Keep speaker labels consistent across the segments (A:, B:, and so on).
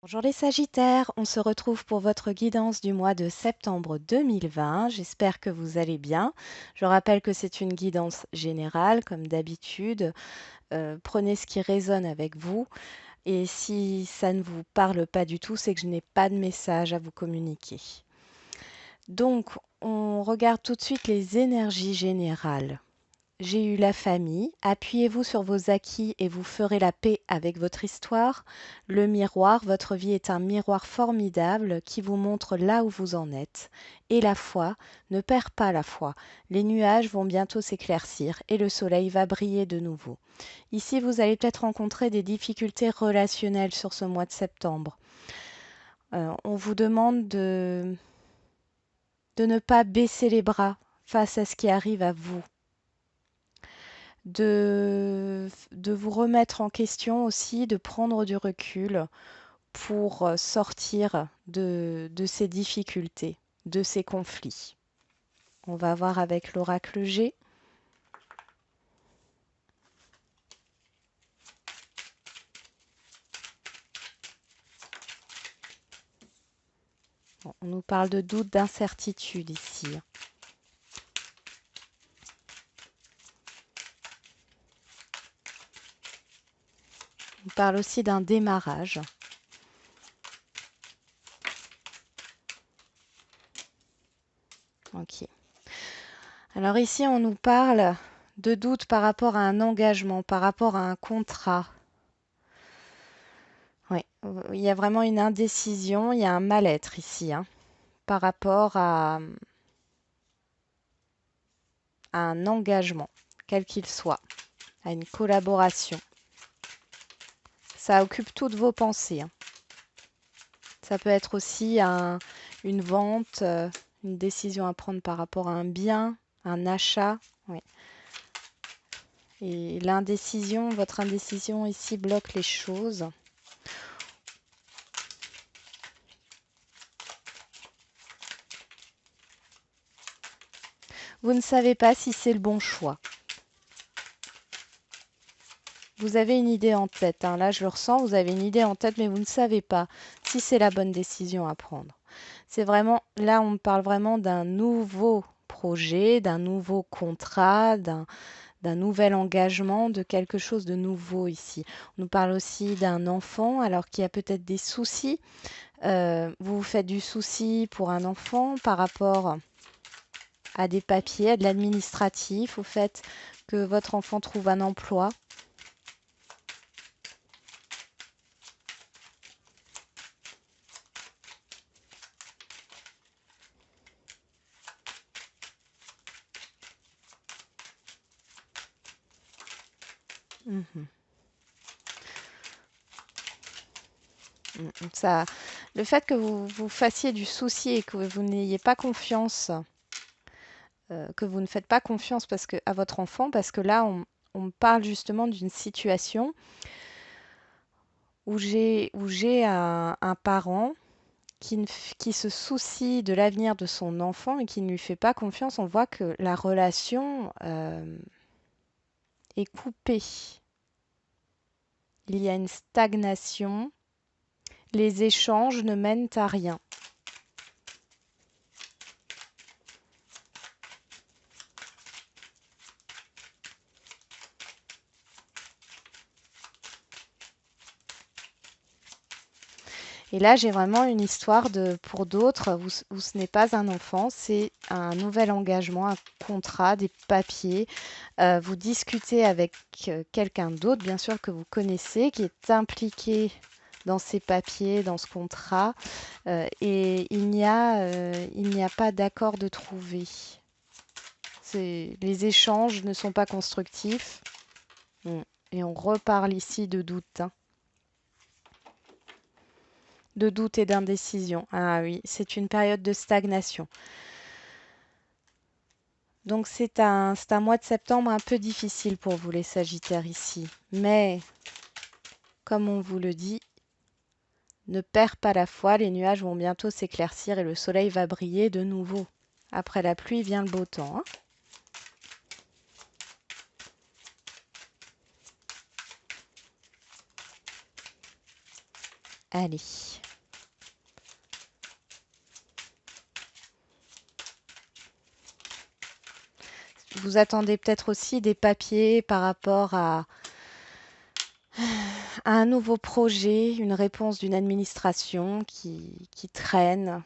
A: Bonjour les Sagittaires, on se retrouve pour votre guidance du mois de septembre 2020. J'espère que vous allez bien. Je rappelle que c'est une guidance générale, comme d'habitude. Prenez ce qui résonne avec vous. Et si ça ne vous parle pas du tout, c'est que je n'ai pas de message à vous communiquer. Donc, on regarde tout de suite les énergies générales. J'ai eu la famille. Appuyez-vous sur vos acquis et vous ferez la paix avec votre histoire. Le miroir, votre vie est un miroir formidable qui vous montre là où vous en êtes. Et la foi, ne perds pas la foi. Les nuages vont bientôt s'éclaircir et le soleil va briller de nouveau. Ici, vous allez peut-être rencontrer des difficultés relationnelles sur ce mois de septembre. On vous demande de ne pas baisser les bras face à ce qui arrive à vous. De vous remettre en question aussi, de prendre du recul pour sortir de ces difficultés, de ces conflits. On va voir avec l'oracle G. Bon, on nous parle de doute, d'incertitude ici. On parle aussi d'un démarrage. Ok. Alors ici, on nous parle de doute par rapport à un engagement, par rapport à un contrat. Oui, il y a vraiment une indécision, il y a un mal-être ici, hein, par rapport à un engagement, quel qu'il soit, à une collaboration. Ça occupe toutes vos pensées, hein. Ça peut être aussi une vente, une décision à prendre par rapport à un bien, un achat. Oui. Et l'indécision, votre indécision ici bloque les choses. Vous ne savez pas si c'est le bon choix. Vous avez une idée en tête, hein. Là, je le ressens, vous avez une idée en tête, mais vous ne savez pas si c'est la bonne décision à prendre. C'est vraiment, là, on parle vraiment d'un nouveau projet, d'un nouveau contrat, d'un nouvel engagement, de quelque chose de nouveau ici. On nous parle aussi d'un enfant, alors qu'il y a peut-être des soucis. Vous vous faites du souci pour un enfant par rapport à des papiers, à de l'administratif, au fait que votre enfant trouve un emploi. Mhm. Ça, le fait que vous vous fassiez du souci et que vous n'ayez pas confiance, que vous ne faites pas confiance à votre enfant, parce que là, on parle justement d'une situation où j'ai un parent qui se soucie de l'avenir de son enfant et qui ne lui fait pas confiance. On voit que la relation est coupée. Il y a une stagnation. Les échanges ne mènent à rien. Et là, j'ai vraiment une histoire pour d'autres, où ce n'est pas un enfant, c'est un nouvel engagement, un contrat, des papiers. Vous discutez avec quelqu'un d'autre, bien sûr, que vous connaissez, qui est impliqué dans ces papiers, dans ce contrat, et il n'y a pas d'accord de trouver. Les échanges ne sont pas constructifs. Mm. Et on reparle ici de doute, hein. De doute et d'indécision. Ah oui, c'est une période de stagnation. Donc c'est un mois de septembre un peu difficile pour vous les Sagittaires ici. Mais comme on vous le dit, ne perds pas la foi, les nuages vont bientôt s'éclaircir et le soleil va briller de nouveau. Après la pluie vient le beau temps, hein. Allez. Vous attendez peut-être aussi des papiers par rapport à un nouveau projet, une réponse d'une administration qui traîne,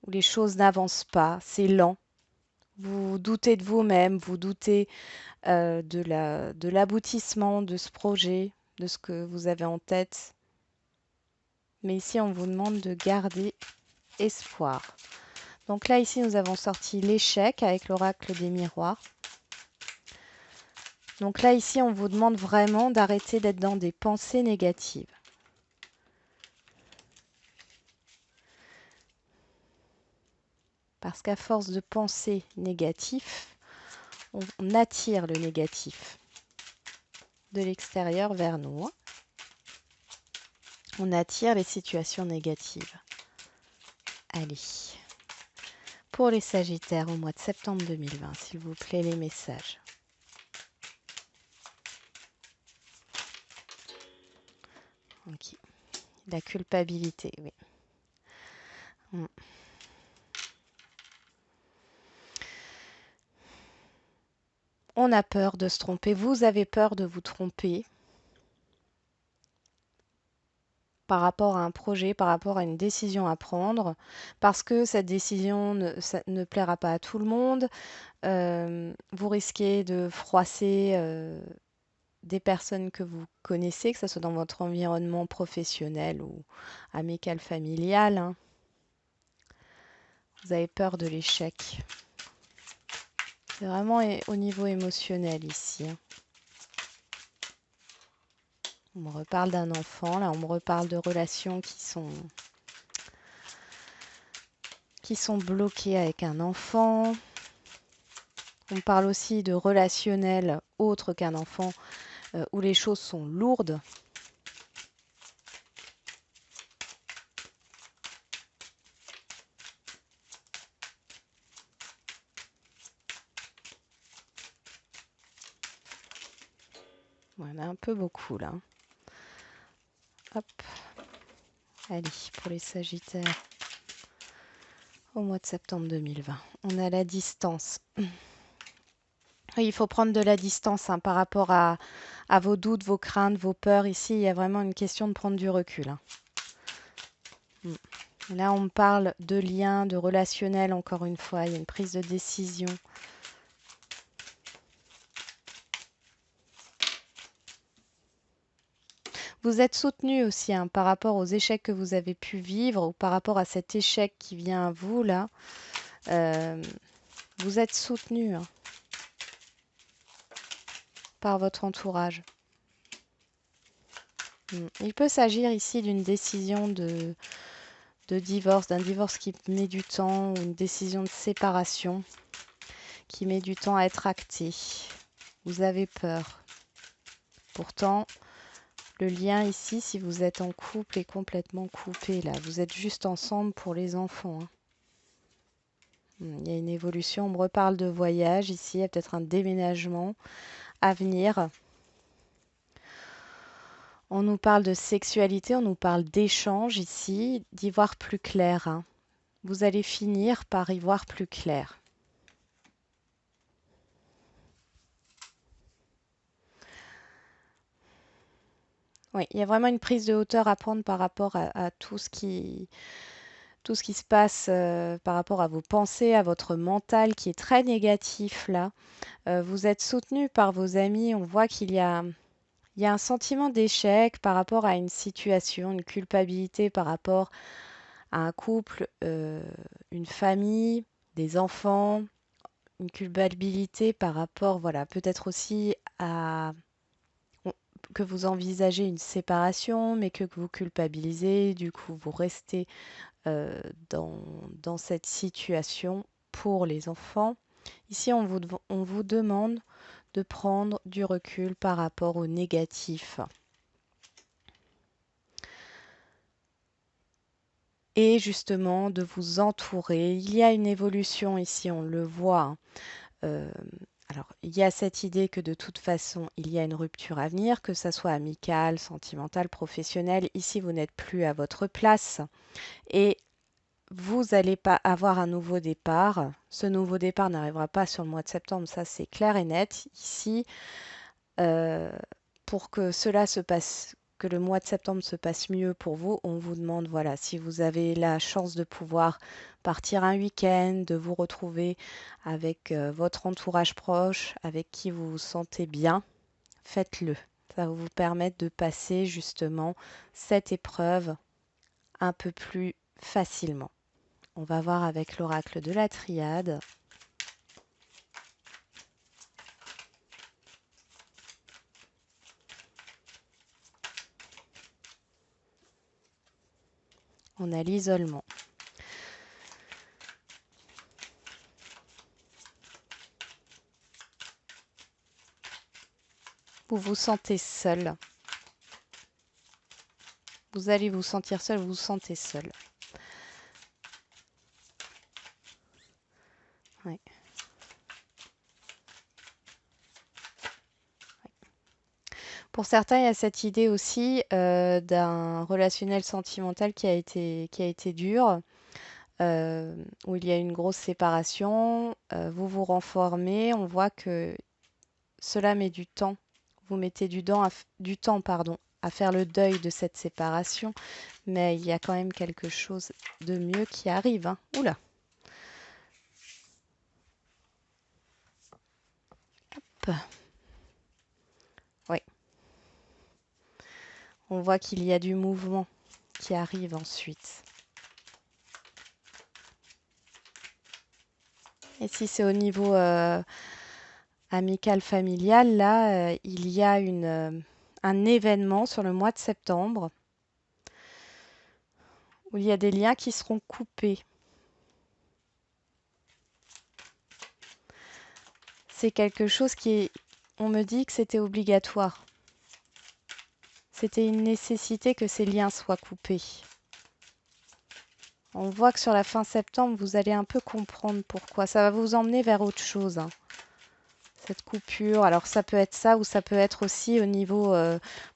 A: où les choses n'avancent pas, c'est lent. Vous doutez de vous-même, vous doutez de l'aboutissement de ce projet, de ce que vous avez en tête. Mais ici, on vous demande de garder espoir. Donc là, ici, nous avons sorti l'échec avec l'oracle des miroirs. Donc là, ici, on vous demande vraiment d'arrêter d'être dans des pensées négatives. Parce qu'à force de penser négatif, on attire le négatif de l'extérieur vers nous. On attire les situations négatives. Allez. Pour les Sagittaires au mois de septembre 2020, s'il vous plaît, les messages. Ok. La culpabilité, oui. On a peur de se tromper. Vous avez peur de vous tromper par rapport à un projet, par rapport à une décision à prendre, parce que cette décision ne plaira pas à tout le monde. Vous risquez de froisser des personnes que vous connaissez, que ce soit dans votre environnement professionnel ou amical, familial. Hein. Vous avez peur de l'échec. C'est vraiment au niveau émotionnel ici. Hein. On me reparle d'un enfant, là on me reparle de relations qui sont bloquées avec un enfant. On parle aussi de relationnel autre qu'un enfant où les choses sont lourdes. Voilà, un peu beaucoup là. Hop. Allez, pour les Sagittaires, au mois de septembre 2020, on a la distance. Oui, il faut prendre de la distance hein, par rapport à vos doutes, vos craintes, vos peurs. Ici, il y a vraiment une question de prendre du recul. Hein. Là, on me parle de lien, de relationnel, encore une fois. Il y a une prise de décision. Vous êtes soutenu aussi hein, par rapport aux échecs que vous avez pu vivre ou par rapport à cet échec qui vient à vous, là. Vous êtes soutenu hein, par votre entourage. Il peut s'agir ici d'une décision de divorce, d'un divorce qui met du temps ou une décision de séparation qui met du temps à être actée. Vous avez peur. Pourtant, le lien ici, si vous êtes en couple, est complètement coupé là. Vous êtes juste ensemble pour les enfants. Hein. Il y a une évolution. On me reparle de voyage ici. Il y a peut-être un déménagement à venir. On nous parle de sexualité, on nous parle d'échange ici, d'y voir plus clair. Hein. Vous allez finir par y voir plus clair. Oui, il y a vraiment une prise de hauteur à prendre par rapport à tout ce qui se passe par rapport à vos pensées, à votre mental qui est très négatif là. Vous êtes soutenu par vos amis. On voit il y a un sentiment d'échec par rapport à une situation, une culpabilité par rapport à un couple, une famille, des enfants, une culpabilité par rapport, voilà, peut-être aussi à que vous envisagez une séparation, mais que vous culpabilisez, du coup vous restez euh, dans, dans cette situation pour les enfants. Ici, on vous demande de prendre du recul par rapport au négatif. Et justement de vous entourer. Il y a une évolution ici, on le voit, hein, Alors, il y a cette idée que de toute façon, il y a une rupture à venir, que ça soit amicale, sentimentale, professionnelle. Ici, vous n'êtes plus à votre place et vous n'allez pas avoir un nouveau départ. Ce nouveau départ n'arrivera pas sur le mois de septembre, ça c'est clair et net. Ici, euh, pour que cela se passe, que le mois de septembre se passe mieux pour vous, on vous demande, voilà, si vous avez la chance de pouvoir partir un week-end, de vous retrouver avec votre entourage proche, avec qui vous vous sentez bien, faites-le. Ça va vous permettre de passer justement cette épreuve un peu plus facilement. On va voir avec l'oracle de la triade. On a l'isolement. Vous vous sentez seul. Vous allez vous sentir seul, vous vous sentez seul. Ouais. Pour certains, il y a cette idée aussi d'un relationnel sentimental qui a été dur, où il y a une grosse séparation. Vous vous renformez. On voit que cela met du temps. Vous mettez du temps, pardon, à faire le deuil de cette séparation, mais il y a quand même quelque chose de mieux qui arrive, hein. Oula. Hop. Oui, on voit qu'il y a du mouvement qui arrive ensuite. Et si c'est au niveau amical, familial, là, il y a un événement sur le mois de septembre où il y a des liens qui seront coupés. C'est quelque chose on me dit que c'était obligatoire. C'était une nécessité que ces liens soient coupés. On voit que sur la fin septembre, vous allez un peu comprendre pourquoi. Ça va vous emmener vers autre chose, hein, cette coupure. Alors ça peut être ça ou ça peut être aussi au niveau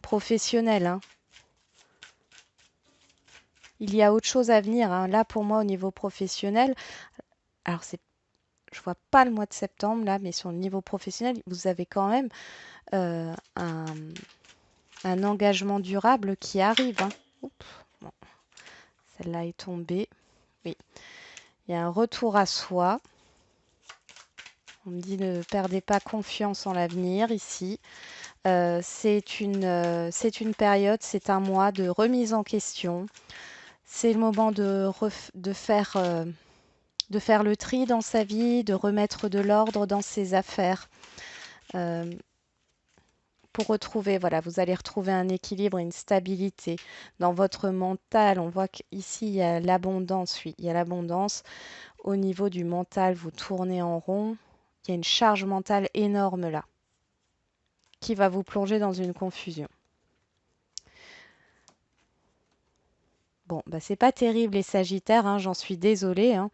A: professionnel, hein. Il y a autre chose à venir, hein. Là, pour moi, au niveau professionnel, alors je vois pas le mois de septembre là, mais sur le niveau professionnel, vous avez quand même euh, un, un engagement durable qui arrive, hein. Oups, bon, celle-là est tombée. Oui, il y a un retour à soi. On me dit ne perdez pas confiance en l'avenir ici. C'est une période, c'est un mois de remise en question. C'est le moment de faire le tri dans sa vie, de remettre de l'ordre dans ses affaires. Euh, pour retrouver, voilà, vous allez retrouver un équilibre, une stabilité dans votre mental. On voit qu'ici, il y a l'abondance, oui, il y a l'abondance. Au niveau du mental, vous tournez en rond. Il y a une charge mentale énorme là, qui va vous plonger dans une confusion. Bon, bah c'est pas terrible les Sagittaires, hein, j'en suis désolée, hein.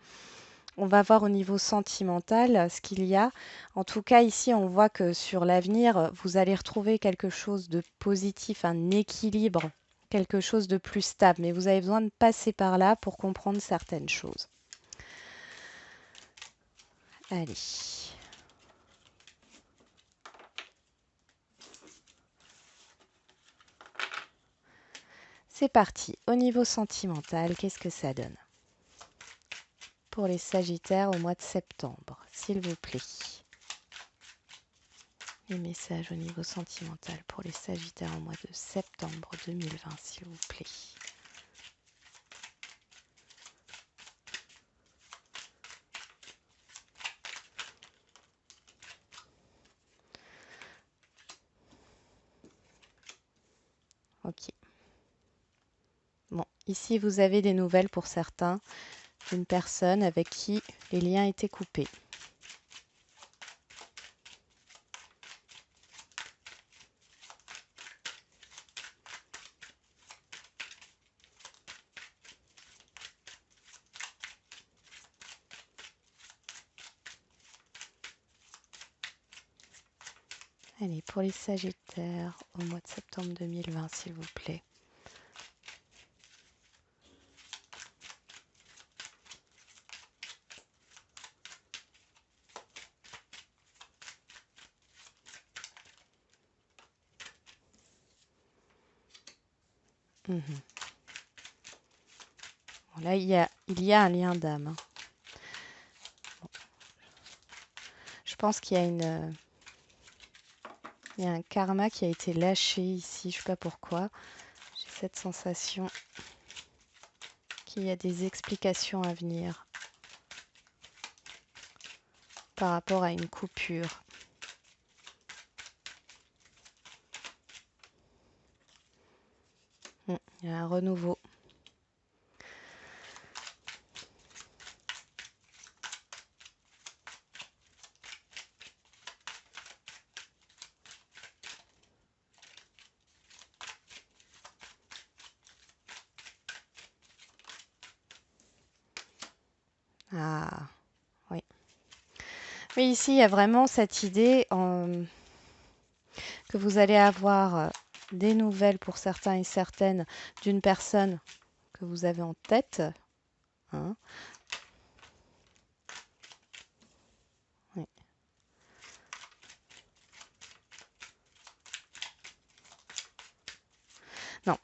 A: On va voir au niveau sentimental ce qu'il y a. En tout cas, ici, on voit que sur l'avenir, vous allez retrouver quelque chose de positif, un équilibre, quelque chose de plus stable. Mais vous avez besoin de passer par là pour comprendre certaines choses. Allez. C'est parti. Au niveau sentimental, qu'est-ce que ça donne pour les Sagittaires au mois de septembre, s'il vous plaît? Les messages au niveau sentimental pour les Sagittaires au mois de septembre 2020, s'il vous plaît. Ok. Bon, ici vous avez des nouvelles pour certains d'une personne avec qui les liens étaient coupés. Allez, pour les Sagittaires, au mois de septembre 2020, s'il vous plaît. Mhm. Bon, là, il y a un lien d'âme, hein. Je pense il y a un karma qui a été lâché ici, je ne sais pas pourquoi. J'ai cette sensation qu'il y a des explications à venir par rapport à une coupure. Il y a un renouveau. Ah, oui. Oui, ici, il y a vraiment cette idée que vous allez avoir des nouvelles pour certains et certaines d'une personne que vous avez en tête, hein. Oui. Non,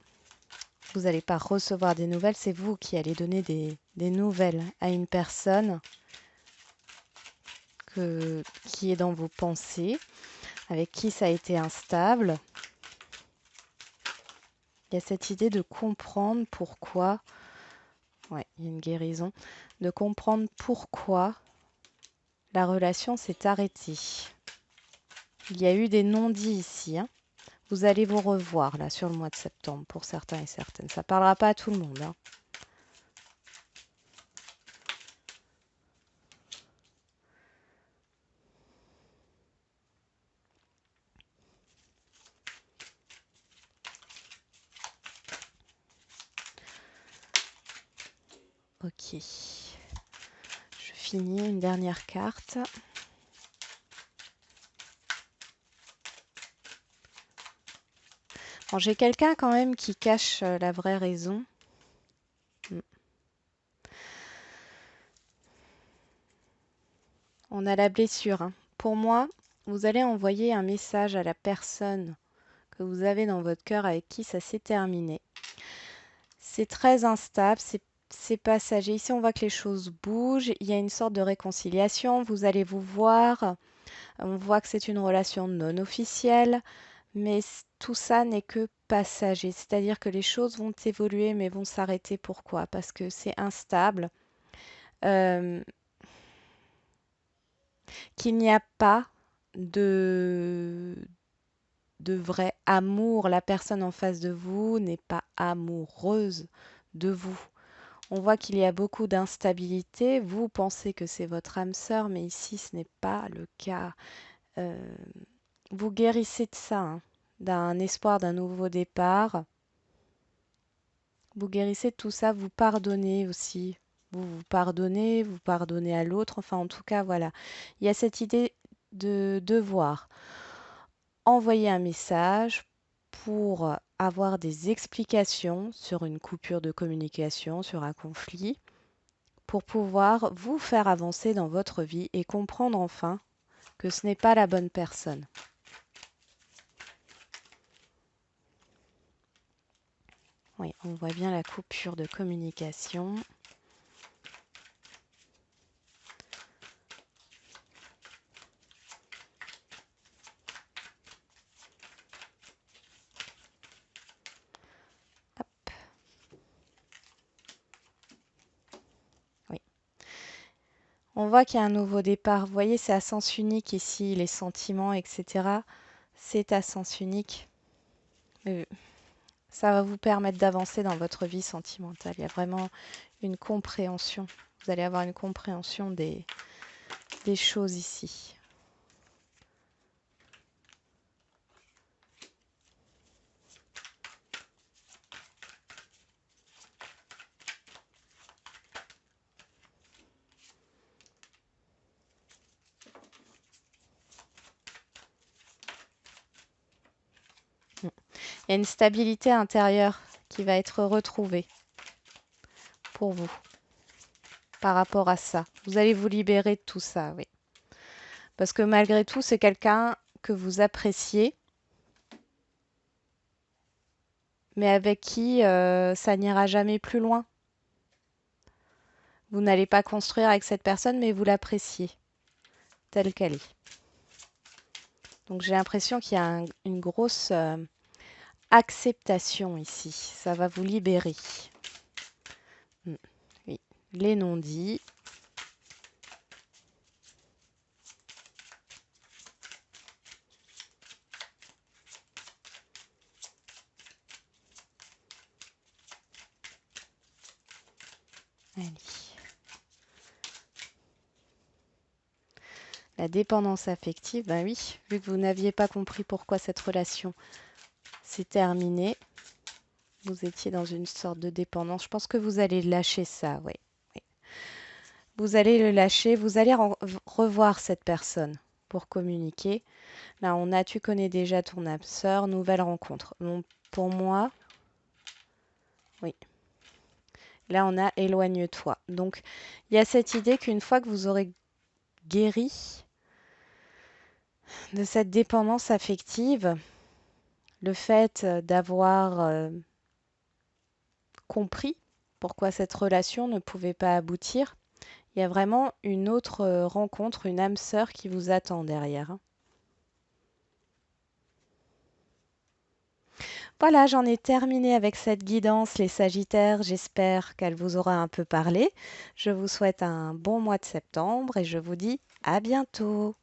A: vous n'allez pas recevoir des nouvelles, c'est vous qui allez donner des nouvelles à une personne qui est dans vos pensées, avec qui ça a été instable. Il y a cette idée de comprendre pourquoi, ouais, il y a une guérison, de comprendre pourquoi la relation s'est arrêtée. Il y a eu des non-dits ici, hein. Vous allez vous revoir là sur le mois de septembre pour certains et certaines. Ça ne parlera pas à tout le monde, hein. Ok. Je finis une dernière carte. Bon, j'ai quelqu'un quand même qui cache la vraie raison. On a la blessure, hein. Pour moi, vous allez envoyer un message à la personne que vous avez dans votre cœur avec qui ça s'est terminé. C'est très instable, c'est passager. Ici, on voit que les choses bougent. Il y a une sorte de réconciliation. Vous allez vous voir. On voit que c'est une relation non officielle. Mais tout ça n'est que passager. C'est-à-dire que les choses vont évoluer, mais vont s'arrêter. Pourquoi? Parce que c'est instable. Euh, qu'il n'y a pas de, de vrai amour. La personne en face de vous n'est pas amoureuse de vous. On voit qu'il y a beaucoup d'instabilité. Vous pensez que c'est votre âme sœur, mais ici, ce n'est pas le cas. Euh, vous guérissez de ça, hein, d'un espoir d'un nouveau départ. Vous guérissez de tout ça, vous pardonnez aussi. Vous pardonnez à l'autre. Enfin, en tout cas, voilà. Il y a cette idée de devoir envoyer un message pour avoir des explications sur une coupure de communication, sur un conflit, pour pouvoir vous faire avancer dans votre vie et comprendre enfin que ce n'est pas la bonne personne. Oui, on voit bien la coupure de communication. Hop. Oui. On voit qu'il y a un nouveau départ. Vous voyez, c'est à sens unique ici, les sentiments, etc. C'est à sens unique. Euh, Ça va vous permettre d'avancer dans votre vie sentimentale. Il y a vraiment une compréhension. Vous allez avoir une compréhension des choses ici. Il y a une stabilité intérieure qui va être retrouvée pour vous par rapport à ça. Vous allez vous libérer de tout ça, oui. Parce que malgré tout, c'est quelqu'un que vous appréciez, mais avec qui ça n'ira jamais plus loin. Vous n'allez pas construire avec cette personne, mais vous l'appréciez telle qu'elle est. Donc j'ai l'impression qu'il y a une grosse acceptation ici. Ça va vous libérer. Oui, les non-dits. Allez. La dépendance affective, ben oui, vu que vous n'aviez pas compris pourquoi cette relation s'est terminée, vous étiez dans une sorte de dépendance. Je pense que vous allez lâcher ça, oui. Oui. Vous allez le lâcher, vous allez revoir cette personne pour communiquer. Là, on a tu connais déjà ton âme sœur, nouvelle rencontre. Donc, pour moi, oui. Là, on a éloigne-toi. Donc, il y a cette idée qu'une fois que vous aurez guéri de cette dépendance affective, le fait d'avoir compris pourquoi cette relation ne pouvait pas aboutir, il y a vraiment une autre rencontre, une âme sœur qui vous attend derrière, hein. Voilà, j'en ai terminé avec cette guidance, les Sagittaires. J'espère qu'elle vous aura un peu parlé. Je vous souhaite un bon mois de septembre et je vous dis à bientôt.